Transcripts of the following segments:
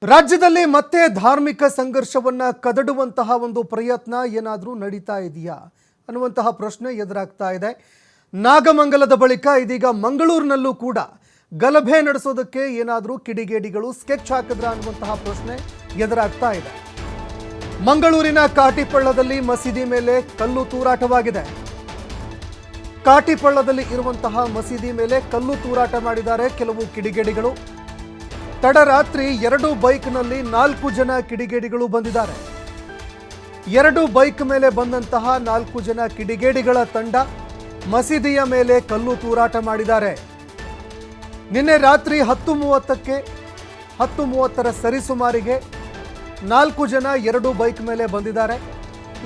ರಾಜ್ಯದಲ್ಲಿ ಮತ್ತೆ ಧಾರ್ಮಿಕ ಸಂಘರ್ಷವನ್ನ ಕದಡುವಂತಹ ಒಂದು ಪ್ರಯತ್ನ ಏನಾದರೂ ನಡೀತಾ ಇದೆಯಾ ಅನ್ನುವಂತಹ ಪ್ರಶ್ನೆ ಎದುರಾಗ್ತಾ ಇದೆ. ನಾಗಮಂಗಲದ ಬಳಿಕ ಇದೀಗ ಮಂಗಳೂರಿನಲ್ಲೂ ಕೂಡ ಗಲಭೆ ನಡೆಸೋದಕ್ಕೆ ಏನಾದರೂ ಕಿಡಿಗೇಡಿಗಳು ಸ್ಕೆಚ್ ಹಾಕಿದ್ರ ಅನ್ನುವಂತಹ ಪ್ರಶ್ನೆ ಎದುರಾಗ್ತಾ ಇದೆ. ಮಂಗಳೂರಿನ ಕಾಟಿಪಳ್ಳದಲ್ಲಿ ಮಸೀದಿ ಮೇಲೆ ಕಲ್ಲು ತೂರಾಟವಾಗಿದೆ. ಕಾಟಿಪಳ್ಳದಲ್ಲಿ ಇರುವಂತಹ ಮಸೀದಿ ಮೇಲೆ ಕಲ್ಲು ತೂರಾಟ ಮಾಡಿದ್ದಾರೆ ಕೆಲವು ಕಿಡಿಗೇಡಿಗಳು. ತಡರಾತ್ರಿ 2 ಬೈಕ್ನಲ್ಲಿ 4 ಜನ ಕಿಡಿಗೇಡಿಗಳು ಬಂದಿದ್ದಾರೆ. 2 ಬೈಕ್ ಮೇಲೆ ಬಂದಂತಹ 4 ಜನ ಕಿಡಿಗೇಡಿಗಳ ತಂಡ ಮಸೀದಿಯ ಮೇಲೆ ಕಲ್ಲು ತೂರಾಟ ಮಾಡಿದ್ದಾರೆ. ನಿನ್ನೆ ರಾತ್ರಿ 10:30ರ ಸರಿಸುಮಾರಿಗೆ 4 ಜನ 2 ಬೈಕ್ ಮೇಲೆ ಬಂದಿದ್ದಾರೆ.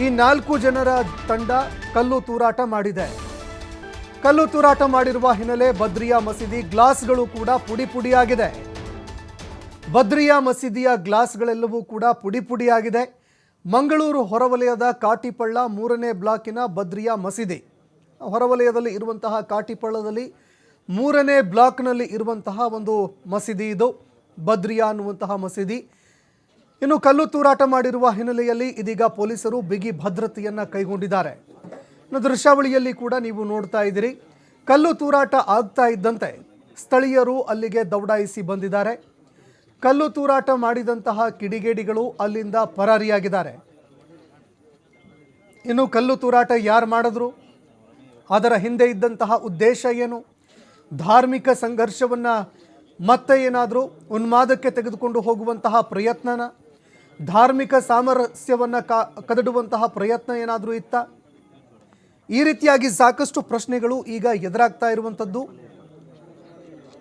ಈ 4 ಜನರ ತಂಡ ಕಲ್ಲು ತೂರಾಟ ಮಾಡಿದೆ. ಕಲ್ಲು ತೂರಾಟ ಮಾಡಿರುವ ಹಿನ್ನೆಲೆ ಬದ್ರಿಯಾ ಮಸೀದಿ ಗ್ಲಾಸ್ಗಳು ಕೂಡ ಪುಡಿ ಪುಡಿಯಾಗಿದೆ. ಬದ್ರಿಯಾ ಮಸೀದಿಯ ಗ್ಲಾಸ್ಗಳೆಲ್ಲವೂ ಕೂಡ ಪುಡಿ ಪುಡಿಯಾಗಿದೆ. ಮಂಗಳೂರು ಹೊರವಲಯದ ಕಾಟಿಪಳ್ಳ 3ನೇ ಬ್ಲಾಕಿನ ಬದ್ರಿಯಾ ಮಸೀದಿ, ಹೊರವಲಯದಲ್ಲಿ ಇರುವಂತಹ ಕಾಟಿಪಳ್ಳದಲ್ಲಿ 3ನೇ ಬ್ಲಾಕ್ನಲ್ಲಿ ಇರುವಂತಹ ಒಂದು ಮಸೀದಿ ಇದು ಬದ್ರಿಯಾ ಅನ್ನುವಂತಹ ಮಸೀದಿ. ಇನ್ನು ಕಲ್ಲು ತೂರಾಟ ಮಾಡಿರುವ ಹಿನ್ನೆಲೆಯಲ್ಲಿ ಇದೀಗ ಪೊಲೀಸರು ಬಿಗಿ ಭದ್ರತೆಯನ್ನು ಕೈಗೊಂಡಿದ್ದಾರೆ. ಇನ್ನು ದೃಶ್ಯಾವಳಿಯಲ್ಲಿ ಕೂಡ ನೀವು ನೋಡ್ತಾ ಇದ್ದೀರಿ, ಕಲ್ಲು ತೂರಾಟ ಆಗ್ತಾ ಇದ್ದಂತೆ ಸ್ಥಳೀಯರು ಅಲ್ಲಿಗೆ ದೌಡಾಯಿಸಿ ಬಂದಿದ್ದಾರೆ. ಕಲ್ಲು ತೂರಾಟ ಮಾಡಿದಂತಹ ಕಿಡಿಗೇಡಿಗಳು ಅಲ್ಲಿಂದ ಪರಾರಿಯಾಗಿದ್ದಾರೆ. ಇನ್ನು ಕಲ್ಲು ತೂರಾಟ ಯಾರು ಮಾಡಿದ್ರು, ಅದರ ಹಿಂದೆ ಇದ್ದಂತಹ ಉದ್ದೇಶ ಏನು, ಧಾರ್ಮಿಕ ಸಂಘರ್ಷವನ್ನು ಮತ್ತೆ ಏನಾದರೂ ಉನ್ಮಾದಕ್ಕೆ ತೆಗೆದುಕೊಂಡು ಹೋಗುವಂತಹ ಪ್ರಯತ್ನನ, ಧಾರ್ಮಿಕ ಸಾಮರಸ್ಯವನ್ನು ಕದಡುವಂತಹ ಪ್ರಯತ್ನ ಏನಾದರೂ ಇತ್ತ? ಈ ರೀತಿಯಾಗಿ ಸಾಕಷ್ಟು ಪ್ರಶ್ನೆಗಳು ಈಗ ಎದುರಾಗ್ತಾ ಇರುವಂಥದ್ದು.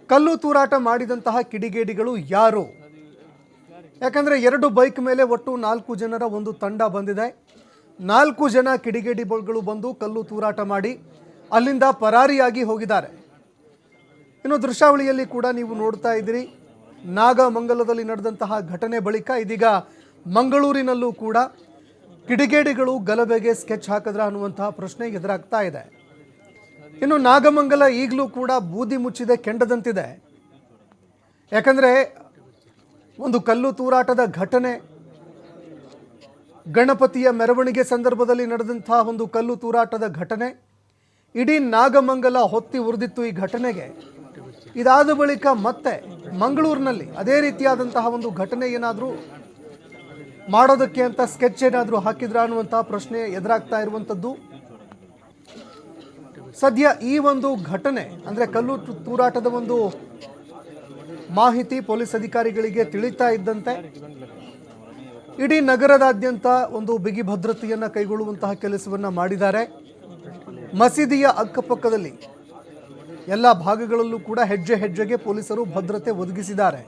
ಕಲ್ಲು ತೂರಾಟ ಮಾಡಿದಂತಹ ಕಿಡಿಗೇಡಿಗಳು ಯಾರು? ಯಾಕಂದರೆ 2 ಬೈಕ್ ಮೇಲೆ ಒಟ್ಟು 4 ಜನರ ಒಂದು ತಂಡ ಬಂದಿದೆ. 4 ಜನ ಕಿಡಿಗೇಡಿಗಳು ಬಂದು ಕಲ್ಲು ತೂರಾಟ ಮಾಡಿ ಅಲ್ಲಿಂದ ಪರಾರಿಯಾಗಿ ಹೋಗಿದ್ದಾರೆ. ಇನ್ನು ದೃಶ್ಯಾವಳಿಯಲ್ಲಿ ಕೂಡ ನೀವು ನೋಡ್ತಾ ಇದ್ದೀರಿ, ನಾಗಮಂಗಲದಲ್ಲಿ ನಡೆದಂತಹ ಘಟನೆ ಬಳಿಕ ಇದೀಗ ಮಂಗಳೂರಿನಲ್ಲೂ ಕೂಡ ಕಿಡಿಗೇಡಿಗಳು ಗಲಭೆಗೆ ಸ್ಕೆಚ್ ಹಾಕಿದ್ರ ಅನ್ನುವಂತಹ ಪ್ರಶ್ನೆ ಎದುರಾಗ್ತಾ ಇದೆ. ಇನ್ನು ನಾಗಮಂಗಲ ಈಗಲೂ ಕೂಡ ಬೂದಿ ಮುಚ್ಚಿದೆ ಕೆಂಡದಂತಿದೆ. ಯಾಕಂದರೆ ಒಂದು ಕಲ್ಲು ತೂರಾಟದ ಘಟನೆ, ಗಣಪತಿಯ ಮೆರವಣಿಗೆ ಸಂದರ್ಭದಲ್ಲಿ ನಡೆದಂತಹ ಒಂದು ಕಲ್ಲು ತೂರಾಟದ ಘಟನೆ, ಇಡೀ ನಾಗಮಂಗಲ ಹೊತ್ತಿ ಉರಿದಿತ್ತು ಈ ಘಟನೆಗೆ. ಇದಾದ ಬಳಿಕ ಮತ್ತೆ ಮಂಗಳೂರಿನಲ್ಲಿ ಅದೇ ರೀತಿಯಾದಂತಹ ಒಂದು ಘಟನೆ ಏನಾದರೂ ಮಾಡೋದಕ್ಕೆ ಅಂತ ಸ್ಕೆಚ್ ಏನಾದರೂ ಹಾಕಿದ್ರ ಅನ್ನುವಂತಹ ಪ್ರಶ್ನೆ ಎದುರಾಗ್ತಾ ಇರುವಂಥದ್ದು. ಸದ್ಯ ಈ ಒಂದು ಘಟನೆ ಅಂದರೆ ಕಲ್ಲು ತೂರಾಟದ ಒಂದು ಮಾಹಿತಿ ಪೊಲೀಸ್ ಅಧಿಕಾರಿಗಳಿಗೆ ತಿಳಿತಾ ಇದ್ದಂತೆ ಇಡೀ ನಗರದಾದ್ಯಂತ ಒಂದು ಬಿಗಿ ಭದ್ರತೆಯನ್ನು ಕೈಗೊಳ್ಳುವಂತಹ ಕೆಲಸವನ್ನು ಮಾಡಿದ್ದಾರೆ. ಮಸೀದಿಯ ಅಕ್ಕಪಕ್ಕದಲ್ಲಿ ಎಲ್ಲ ಭಾಗಗಳಲ್ಲೂ ಕೂಡ ಹೆಜ್ಜೆ ಹೆಜ್ಜೆಗೆ ಪೊಲೀಸರು ಭದ್ರತೆ ಒದಗಿಸಿದ್ದಾರೆ.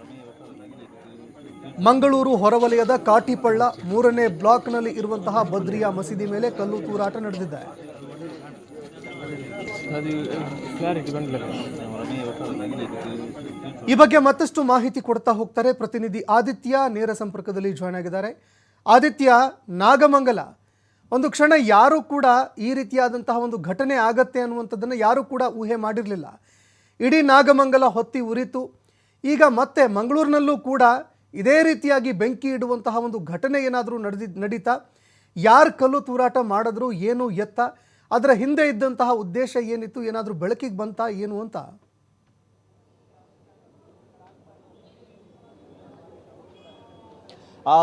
ಮಂಗಳೂರು ಹೊರವಲಯದ ಕಾಟಿಪಳ್ಳ 3ನೇ ಬ್ಲಾಕ್ನಲ್ಲಿ ಇರುವಂತಹ ಬದ್ರಿಯಾ ಮಸೀದಿ ಮೇಲೆ ಕಲ್ಲು ತೂರಾಟ ನಡೆದಿದೆ. ಈ ಬಗ್ಗೆ ಮತ್ತಷ್ಟು ಮಾಹಿತಿ ಕೊಡ್ತಾ ಹೋಗ್ತಾರೆ ಪ್ರತಿನಿಧಿ ಆದಿತ್ಯ, ನೇರ ಸಂಪರ್ಕದಲ್ಲಿ ಜಾಯ್ನ್ ಆಗಿದ್ದಾರೆ. ಆದಿತ್ಯ, ನಾಗಮಂಗಲ ಒಂದು ಕ್ಷಣ ಯಾರೂ ಕೂಡ ಈ ರೀತಿಯಾದಂತಹ ಒಂದು ಘಟನೆ ಆಗತ್ತೆ ಅನ್ನುವಂಥದ್ದನ್ನು ಯಾರೂ ಕೂಡ ಊಹೆ ಮಾಡಿರಲಿಲ್ಲ. ಇಡೀ ನಾಗಮಂಗಲ ಹೊತ್ತಿ ಉರಿತು. ಈಗ ಮತ್ತೆ ಮಂಗಳೂರಿನಲ್ಲೂ ಕೂಡ ಇದೇ ರೀತಿಯಾಗಿ ಬೆಂಕಿ ಇಡುವಂತಹ ಒಂದು ಘಟನೆ ಏನಾದರೂ ನಡೀತಾ? ಯಾರು ಕಲ್ಲು ತೂರಾಟ ಮಾಡಿದ್ರು, ಏನು ಎತ್ತ, ಅದರ ಹಿಂದೆ ಇದ್ದಂತಹ ಉದ್ದೇಶ ಏನಿತ್ತು, ಏನಾದರೂ ಬೆಳಕಿಗೆ ಬಂತಾ ಏನು ಅಂತ?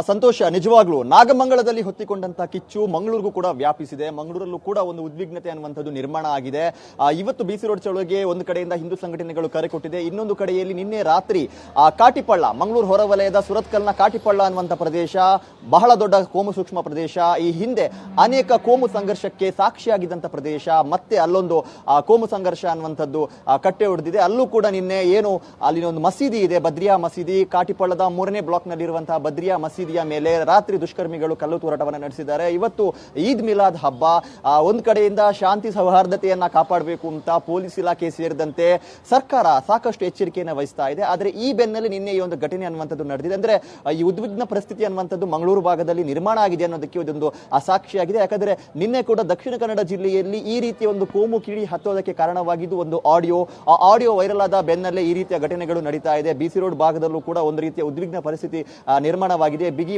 ಸಂತೋಷ, ನಿಜವಾಗ್ಲೂ ನಾಗಮಂಗಲದಲ್ಲಿ ಹೊತ್ತಿಕೊಂಡಂತಹ ಕಿಚ್ಚು ಮಂಗಳೂರಿಗೂ ಕೂಡ ವ್ಯಾಪಿಸಿದೆ. ಮಂಗಳೂರಲ್ಲೂ ಕೂಡ ಒಂದು ಉದ್ವಿಗ್ನತೆ ಅನ್ನುವಂಥದ್ದು ನಿರ್ಮಾಣ ಆಗಿದೆ. ಇವತ್ತು ಬಿಸಿ ರೋಡ್ ಚಳವಳಿಗೆ ಒಂದು ಕಡೆಯಿಂದ ಹಿಂದೂ ಸಂಘಟನೆಗಳು ಕರೆ ಕೊಟ್ಟಿದೆ, ಇನ್ನೊಂದು ಕಡೆಯಲ್ಲಿ ನಿನ್ನೆ ರಾತ್ರಿ ಕಾಟಿಪಳ್ಳ, ಮಂಗಳೂರು ಹೊರವಲಯದ ಸುರತ್ಕಲ್ನ ಕಾಟಿಪಳ್ಳ ಅನ್ನುವಂಥ ಪ್ರದೇಶ ಬಹಳ ದೊಡ್ಡ ಕೋಮು ಸೂಕ್ಷ್ಮ ಪ್ರದೇಶ. ಈ ಹಿಂದೆ ಅನೇಕ ಕೋಮು ಸಂಘರ್ಷಕ್ಕೆ ಸಾಕ್ಷಿಯಾಗಿದ್ದಂಥ ಪ್ರದೇಶ. ಮತ್ತೆ ಅಲ್ಲೊಂದು ಕೋಮು ಸಂಘರ್ಷ ಅನ್ನುವಂಥದ್ದು ಕಟ್ಟೆ ಹೊಡೆದಿದೆ. ಅಲ್ಲೂ ಕೂಡ ನಿನ್ನೆ ಏನು ಅಲ್ಲಿನ ಒಂದು ಮಸೀದಿ ಇದೆ, ಬದ್ರಿಯಾ ಮಸೀದಿ, ಕಾಟಿಪಳ್ಳದ 3ನೇ ಬ್ಲಾಕ್ನಲ್ಲಿರುವಂತಹ ಬದ್ರಿಯಾ ಮಸೀದಿಯ ಮೇಲೆ ರಾತ್ರಿ ದುಷ್ಕರ್ಮಿಗಳು ಕಲ್ಲು ತೂರಾಟವನ್ನು ನಡೆಸಿದ್ದಾರೆ. ಇವತ್ತು ಈದ್ ಮಿಲಾದ್ ಹಬ್ಬ, ಒಂದ್ ಕಡೆಯಿಂದ ಶಾಂತಿ ಸೌಹಾರ್ದತೆಯನ್ನ ಕಾಪಾಡಬೇಕು ಅಂತ ಪೊಲೀಸ್ ಇಲಾಖೆ ಸೇರಿದಂತೆ ಸರ್ಕಾರ ಸಾಕಷ್ಟು ಎಚ್ಚರಿಕೆಯನ್ನು ವಹಿಸ್ತಾ ಇದೆ. ಆದ್ರೆ ಈ ಬೆನ್ನಲ್ಲೇ ನಿನ್ನೆ ಈ ಒಂದು ಘಟನೆ ಅನ್ನುವಂಥದ್ದು ನಡೆದಿದೆ. ಅಂದ್ರೆ ಈ ಉದ್ವಿಗ್ನ ಪರಿಸ್ಥಿತಿ ಅನ್ನುವಂಥದ್ದು ಮಂಗಳೂರು ಭಾಗದಲ್ಲಿ ನಿರ್ಮಾಣ ಆಗಿದೆ ಅನ್ನೋದಕ್ಕೆ ಇದೊಂದು ಸಾಕ್ಷಿಯಾಗಿದೆ. ಯಾಕಂದ್ರೆ ನಿನ್ನೆ ಕೂಡ ದಕ್ಷಿಣ ಕನ್ನಡ ಜಿಲ್ಲೆಯಲ್ಲಿ ಈ ರೀತಿಯ ಒಂದು ಕೋಮು ಕಿಡಿ ಹತ್ತೋದಕ್ಕೆ ಕಾರಣವಾಗಿದ್ದು ಒಂದು ಆಡಿಯೋ. ಆ ಆಡಿಯೋ ವೈರಲ್ ಆದ ಬೆನ್ನಲ್ಲೇ ಈ ರೀತಿಯ ಘಟನೆಗಳು ನಡೀತಾ ಇದೆ. ಬಿಸಿ ರೋಡ್ ಭಾಗದಲ್ಲೂ ಕೂಡ ಒಂದು ರೀತಿಯ ಉದ್ವಿಗ್ನ ಪರಿಸ್ಥಿತಿ ನಿರ್ಮಾಣವಾಗಿದೆ. ಬಿಗಿ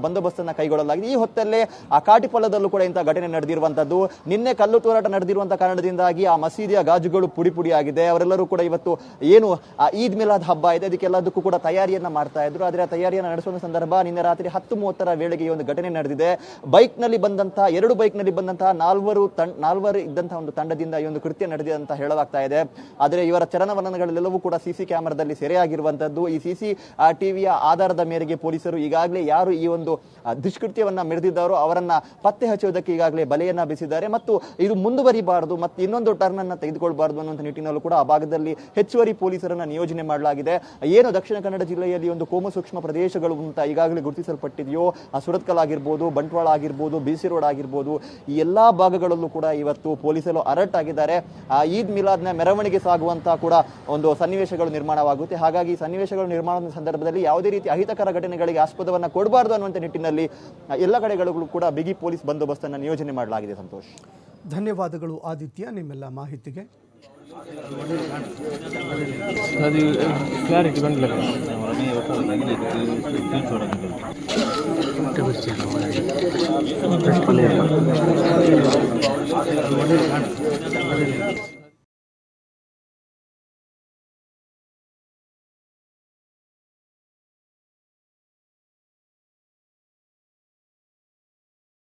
ಬಂದೋಬಸ್ತ್ ಅನ್ನ ಕೈಗೊಳ್ಳಲಾಗಿದೆ. ಈ ಹೊತ್ತಲ್ಲೇ ಆ ಕಾಟಿಪಳ್ಳದಲ್ಲೂ ಕೂಡ ಇಂತಹ ಘಟನೆ ನಡೆದಿರುವಂತದ್ದು. ನಿನ್ನೆ ಕಲ್ಲು ತೂರಾಟ ನಡೆದಿರುವಂತಹ ಕಾರಣದಿಂದಾಗಿ ಆ ಮಸೀದಿಯ ಗಾಜುಗಳು ಪುಡಿ ಪುಡಿ ಆಗಿದೆ. ಅವರೆಲ್ಲರೂ ಕೂಡ ಇವತ್ತು ಏನು ಈದ್ ಮಿಲಾದ್ ಹಬ್ಬ ಇದೆ ಅದಕ್ಕೆಲ್ಲದಕ್ಕೂ ಕೂಡ ತಯಾರಿಯನ್ನ ಮಾಡ್ತಾ ಇದ್ರು. ಆದ್ರೆ ಆ ತಯಾರಿಯನ್ನು ನಡೆಸುವ ಸಂದರ್ಭ ನಿನ್ನೆ ರಾತ್ರಿ 10:30 ವೇಳೆಗೆ ಈ ಒಂದು ಘಟನೆ ನಡೆದಿದೆ. ಎರಡು ಬೈಕ್ ನಲ್ಲಿ ಬಂದಂತಹ ನಾಲ್ವರು ಇದ್ದಂತಹ ಒಂದು ತಂಡದಿಂದ ಈ ಒಂದು ಕೃತ್ಯ ನಡೆದಿದೆ ಅಂತ ಹೇಳಲಾಗ್ತಾ ಇದೆ. ಆದರೆ ಇವರ ಚಲನವಲನಗಳೆಲ್ಲವೂ ಕೂಡ ಸಿಸಿ ಕ್ಯಾಮೆರಾದಲ್ಲಿ ಸೆರೆಯಾಗಿರುವಂತದ್ದು. ಈ ಸಿಸಿ ಟಿವಿಯ ಆಧಾರದ ಮೇರೆಗೆ ಪೊಲೀಸರು ಈಗಾಗಲೇ ಯಾರು ಈ ಒಂದು ದುಷ್ಕೃತ್ಯವನ್ನ ಮೆರೆದಿದ್ದಾರೋ ಅವರನ್ನ ಪತ್ತೆ ಹಚ್ಚುವುದಕ್ಕೆ ಈಗಾಗಲೇ ಬಲೆಯನ್ನ ಬೀಸಿದ್ದಾರೆ. ಮತ್ತು ಇದು ಮುಂದುವರಿಬಾರದು ಮತ್ತು ಇನ್ನೊಂದು ಟರ್ನ್ ಅನ್ನ ತೆಗೆದುಕೊಳ್ಬಾರದು ಅನ್ನುವಂಥ ನಿಟ್ಟಿನಲ್ಲೂ ಕೂಡ ಆ ಭಾಗದಲ್ಲಿ ಹೆಚ್ಚುವರಿ ಪೊಲೀಸರನ್ನ ನಿಯೋಜನೆ ಮಾಡಲಾಗಿದೆ. ಏನು ದಕ್ಷಿಣ ಕನ್ನಡ ಜಿಲ್ಲೆಯಲ್ಲಿ ಒಂದು ಕೋಮು ಸೂಕ್ಷ್ಮ ಪ್ರದೇಶಗಳು ಅಂತ ಈಗಾಗಲೇ ಗುರುತಿಸಲ್ಪಟ್ಟಿದೆಯೋ, ಸುರತ್ಕಲ್ ಆಗಿರ್ಬೋದು, ಬಂಟ್ವಾಳ ಆಗಿರ್ಬೋದು, ಬಿಸಿ ರೋಡ್ ಆಗಿರ್ಬೋದು, ಈ ಎಲ್ಲಾ ಭಾಗಗಳಲ್ಲೂ ಕೂಡ ಇವತ್ತು ಪೊಲೀಸರು ಅಲರ್ಟ್ ಆಗಿದ್ದಾರೆ. ಈದ್ ಮಿಲಾದ್ನ ಮೆರವಣಿಗೆ ಸಾಗುವಂತಹ ಕೂಡ ಒಂದು ಸನ್ನಿವೇಶಗಳು ನಿರ್ಮಾಣವಾಗುತ್ತೆ. ಹಾಗಾಗಿ ಸನ್ನಿವೇಶಗಳು ನಿರ್ಮಾಣದ ಸಂದರ್ಭದಲ್ಲಿ ಯಾವುದೇ ರೀತಿ ಅಹಿತಕರ ಘಟನೆಗಳಿಗೆ ಆಸ್ಪದವನ್ನ ಕೊಡಬಾರದು ಅನ್ನುವಂಥ ನಿಟ್ಟಿನಲ್ಲಿ ಎಲ್ಲ ಕಡೆಗಳಿಗೂ ಕೂಡ ಬಿಗಿ ಪೊಲೀಸ್ ಬಂದೋಬಸ್ತ್ ಅನ್ನು ನಿಯೋಜನೆ ಮಾಡಲಾಗಿದೆ. ಸಂತೋಷ್, ಧನ್ಯವಾದಗಳು ಆದಿತ್ಯ ನಿಮ್ಮೆಲ್ಲ ಮಾಹಿತಿಗೆ. ಕ್ಲಾರಿಟಿ ಬಂದಿಲ್ಲ.